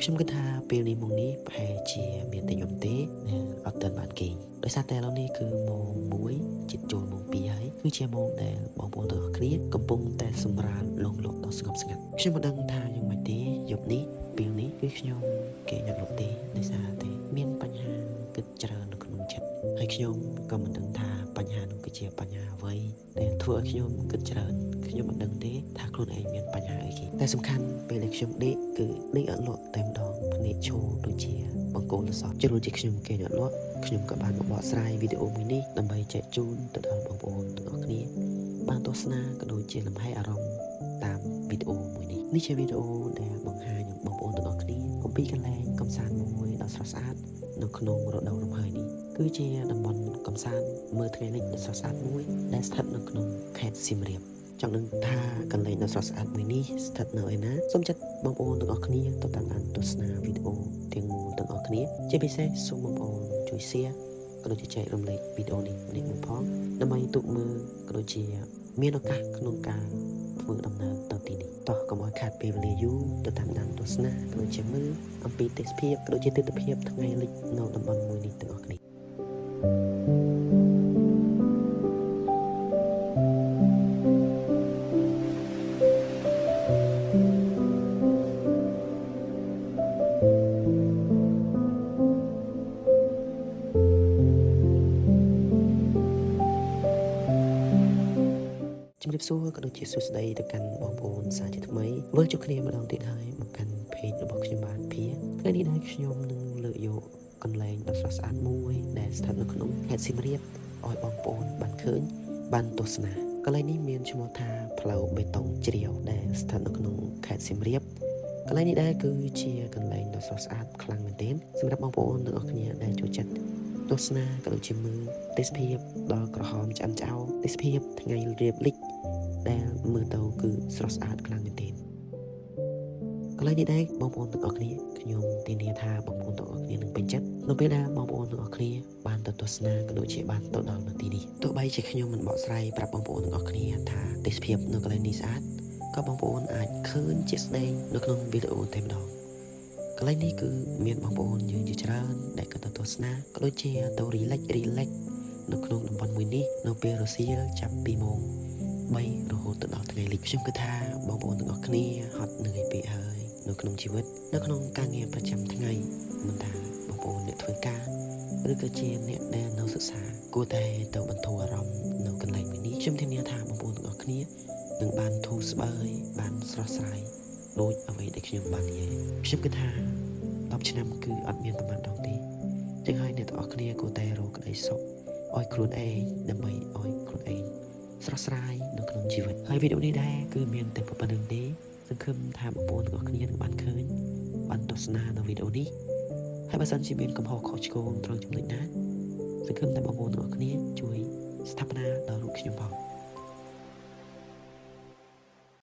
ខ្ញុំគិតថាពេលនេះម៉ោងនេះប្រហែលជាមានតែខ្ញុំទេអត់ទាន់បានគេងដោយសារតែឥឡូវនេះគឺម៉ោង1ជិតចូលម៉ោង2ហើយគឺជាម៉ោងដែលបងប្អូនទាំងអស់គ្នាកំពុងតែសម្រាលលងលក់ដ៏ស្ងប់ស្ងាត់ខ្ញុំមិនដឹងថាយ៉ាងម៉េចទេយប់នេះពេលនេះគឺខ្ញុំគេងអត់លក់ទេដោយសារតែមានបញ្ហាគិតច្រើននៅក្នុងចិត្តហើយខ្ញុំក៏មិនដឹងថាបញ្ហានោះគឺជាបញ្ហាអ្វីដែលធ្វើឲ្យខ្ញុំគិតច្រើនខ្ញុំមិនដឹងទេថាខ្លួនឯងមានបញ្ហាអីគេតែសំខាន់ពេលដែលខ្ញុំដេកគឺដេកអត់លក់តែម្ដងភ្នែកឈរដូចជាបង្គោលលសក់ជ្រុលជាខ្ញុំគេងអត់លក់ខ្ញុំក៏បានមកបកស្រាយវីដេអូមួយនេះដើម្បីចែកជូនទៅដល់បងប្អូនទាំងអស់គ្នាបានទស្សនាក៏ដូចជាលំហែអារម្មណ៍តាមវីដេអូមួយនេះជាវីដេអូដែលបង្ហាញបងប្អូនទាំងអស់គ្នាអំពីកន្លែងកំសាន្តមួយដ៏ស្រស់ស្អាតនៅក្នុងរដូវរំហើយនេះគឺជាតំបន់កំសាន្តមើលថ្ងៃលិចដ៏ស្រស់ស្អាតមួយដែលស្ថិតនៅក្នុងខេត្តសៀមរាបចង់ដឹងថាកន្លែងដ៏ស្រស់ស្អាតមួយនេះស្ថិតនៅឯណាសូមចាត់បងប្អូនទាំងអស់គ្នាទៅតាមដានទស្សនាវីដេអូទាំងមូលទាំងអស់គ្នាជាពិសេសសូមបងប្អូនជួយ share ក៏ដូចជាចែករំលែកវីដេអូនេះមួយផងដើម្បីទុកមើលក៏ដូចជាមានឱកាសក្នុងការធ្វើដំណើរទៅទីនេះតោះកុំឲ្យខាតពេលវេលាយូរទៅតាមដានទស្សនាក៏ដូចជាមើលអំពីទេសភាពក៏ដូចជាទិដ្ឋភាពថ្ងៃលិចនៅតំបន់មួយនេះទាំងអស់គ្នាជំរាបសួរក៏ដូចជាសួស្តីទៅកាន់បងប្អូនសាជាថ្មីវិលជួបគ្នាម្ដងទៀតហើយមកកាន់ page របស់ខ្ញុំបាទភីថ្ងៃនេះដែរខ្ញុំនឹងលើកយកកន្លែងដ៏ស្រស់ស្អាតមួយដែលស្ថិតនៅក្នុងខេត្តសៀមរាបឲ្យបងប្អូនបានឃើញបានទស្សនាកន្លែងនេះមានឈ្មោះថាផ្លូវបេតុងជ្រាវដែលស្ថិតនៅក្នុងខេត្តសៀមរាបកន្លែងនេះដែរគឺជាកន្លែងដ៏ស្រស់ស្អាតខ្លាំងមែនទែនសម្រាប់បងប្អូនទាំងអស់គ្នាដែលចូលចិត្តទស្សនាក៏ដូចជាមើលទេសភាពដ៏ក្រហមឆ្អិនឆ្អៅទេសភាពថ្ងៃរៀបលិចដែលមើលទៅគឺស្រស់ស្អាតខ្លាំងមែនទែនកន្លែងនេះដែរបងប្អូនទាំងអស់គ្នាខ្ញុំធានាថាបងប្អូនទាំងអស់គ្នានឹងពេញចិត្តនៅពេលដែលបងប្អូនទាំងអស់គ្នាបានទៅទស្សនាក៏ដូចជាបានទៅដល់នៅទីនេះទោះបីជាខ្ញុំមិនបកស្រាយប្រាប់បងប្អូនទាំងអស់គ្នាថាទេសភាពនៅកន្លែងនេះស្អាតក៏បងប្អូនអាចឃើញជាក់ស្ដែងនៅក្នុងវីដេអូតែម្ដងកន្លែងនេះគឺមានបងប្អូនយើងជាច្រើនដែលក៏ទៅទស្សនាក៏ដូចជាទៅរីឡិចនៅក្នុងតំបន់មួយនេះនៅពេលរសៀលចាប់ពីម៉ោង3រហូតទៅដល់ថ្ងៃលិចខ្ញុំគិតថាបងប្អូនទាំងអស់គ្នាហត់នឿយពេកហើយនៅក្នុងជីវិតនៅក្នុងការងារប្រចាំថ្ងៃមិនថាបងប្អូនអ្នកធ្វើការឬក៏ជាអ្នកដែលនៅសិក្សាគួរតែទៅបន្ធូរអារម្មណ៍នៅកន្លែងមួយនេះខ្ញុំធានាថាបងប្អូនទាំងអស់គ្នានឹងបានធូរស្បើយបានស្រស់ស្រាយដូចអ្វីដែលខ្ញុំបាននិយាយខ្ញុំគិតថា10ឆ្នាំគឺអត់មានប្រមាណដងទេចឹងហើយអ្នកទាំងអស់គ្នាគួរតែរកក្តីសុខឲ្យខ្លួនឯងដើម្បីឲ្យខ្លួនឯងស្រស់ស្រាយនៅក្នុងជីវិតហើយវីដេអូនេះដែរគឺមានតែប៉ុណ្្នឹងទេសង្ឃឹមថាបងប្អូនទាំងអស់គ្នានឹងបានឃើញបានទស្សនានៅវីដេអូនេះហើយបើសិនជាមានកំហុសខុសឆ្គងត្រង់ចំណុចណាសង្ឃឹមថាបងប្អូនទាំងអស់គ្នាជួយស្ថាបនាដល់រូបខ្ញុំផង